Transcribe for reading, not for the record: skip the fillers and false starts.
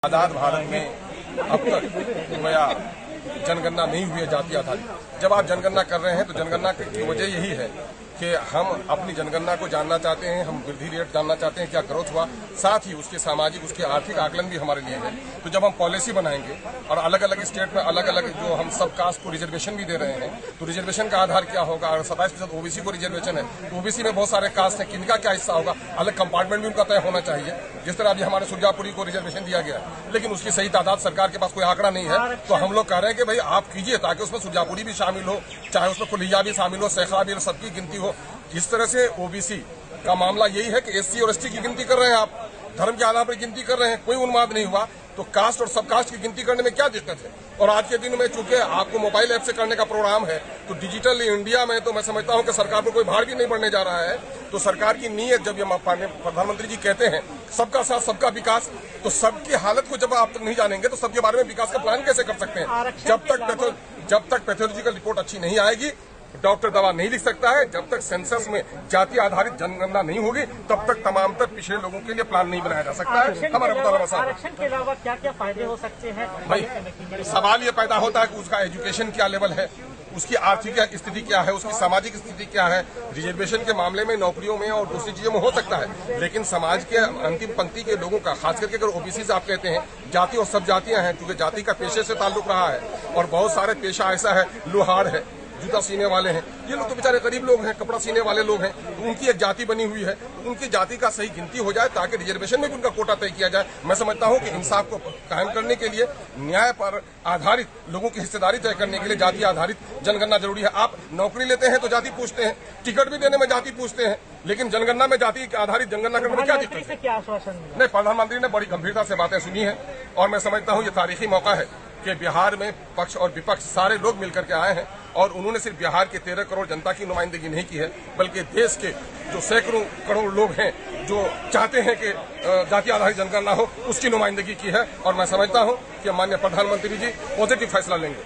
आजाद भारत में अब तक गोया जनगणना नहीं हुई है जाति आधारित। जब आप जनगणना कर रहे हैं तो जनगणना की वजह यही है कि हम अपनी जनगणना को जानना चाहते हैं, हम वृद्धि रेट जानना चाहते हैं, क्या ग्रोथ हुआ, साथ ही उसके सामाजिक उसके आर्थिक आकलन भी हमारे लिए है। तो जब हम पॉलिसी बनाएंगे और अलग अलग स्टेट में अलग अलग जो हम सब कास्ट को रिजर्वेशन भी दे रहे हैं, तो रिजर्वेशन का आधार क्या होगा। और 27% ओबीसी को रिजर्वेशन है, तो ओबीसी में बहुत सारे कास्ट हैं, किनका क्या हिस्सा होगा, अलग कंपार्टमेंट भी उनका तय होना चाहिए। जिस तरह अभी हमारे सुरजापुरी को रिजर्वेशन दिया गया है, लेकिन उसकी सही तादाद सरकार के पास कोई आंकड़ा नहीं है। तो हम लोग कह रहे हैं कि भाई आप कीजिए ताकि उसमें सुरजापुरी भी शामिल हो, चाहे उसमें कुलिया भी शामिल हो, सैखड़ा भी, सबकी गिनती हो। इस तरह से ओबीसी का मामला यही है कि एससी और एसटी की गिनती कर रहे हैं, आप धर्म के आधार पर गिनती कर रहे हैं, कोई उन्माद नहीं हुआ। तो कास्ट और सब कास्ट की गिनती करने में क्या दिक्कत है। और आज के दिन में चूंकि आपको मोबाइल ऐप से करने का प्रोग्राम है, तो डिजिटल इंडिया में तो मैं समझता हूं कि सरकार पर कोई भार भी नहीं पड़ने जा रहा है। तो सरकार की नीयत, जब ये प्रधानमंत्री जी कहते हैं सबका साथ सबका विकास, तो सबकी हालत को जब आप तक नहीं जानेंगे तो सबके बारे में विकास का प्लान कैसे कर सकते हैं। जब तक पैथोलॉजिकल रिपोर्ट अच्छी नहीं आएगी, डॉक्टर दवा नहीं लिख सकता है, जब तक सेंसस में जाति आधारित जनगणना नहीं होगी, तब तक तमाम तक पिछड़े लोगों के लिए प्लान नहीं बनाया जा सकता है। हमारा आरक्षण के अलावा क्या क्या फायदे हो सकते हैं भाई, सवाल ये पैदा होता है कि उसका एजुकेशन क्या लेवल है, उसकी आर्थिक स्थिति क्या है, उसकी सामाजिक स्थिति क्या है। रिजर्वेशन के मामले में नौकरियों में और दूसरी चीजों में हो सकता है, लेकिन समाज के अंतिम पंक्ति के लोगों का, खास करके अगर ओबीसी से आप कहते हैं, जाति और सब जातियां हैं, क्योंकि जाति का पेशे से ताल्लुक रहा है और बहुत सारे पेशा ऐसा है, लोहार है, जूता सीने वाले हैं, ये लोग तो बेचारे गरीब लोग हैं, कपड़ा सीने वाले लोग हैं, तो उनकी एक जाति बनी हुई है। तो उनकी जाति का सही गिनती हो जाए ताकि रिजर्वेशन में भी उनका कोटा तय किया जाए। मैं समझता हूं कि इंसाफ को कायम करने के लिए, न्याय पर आधारित लोगों की हिस्सेदारी तय करने के लिए जाति आधारित जनगणना जरूरी है। आप नौकरी लेते हैं तो जाति पूछते हैं, टिकट भी देने में जाति पूछते हैं, लेकिन जनगणना में जाति आधारित जनगणना करने में क्या दिक्कत है। क्या आश्वासन नहीं, प्रधानमंत्री ने बड़ी गंभीरता से बातें सुनी है और मैं समझता हूं ये तारीखी मौका है कि बिहार में पक्ष और विपक्ष सारे लोग मिलकर के आए हैं और उन्होंने सिर्फ बिहार के 13 करोड़ जनता की नुमाइंदगी नहीं की है, बल्कि देश के जो सैकड़ों करोड़ लोग हैं जो चाहते हैं कि जाति आधारित जनगणना हो, उसकी नुमाइंदगी की है। और मैं समझता हूं कि माननीय प्रधानमंत्री जी पॉजिटिव फैसला लेंगे।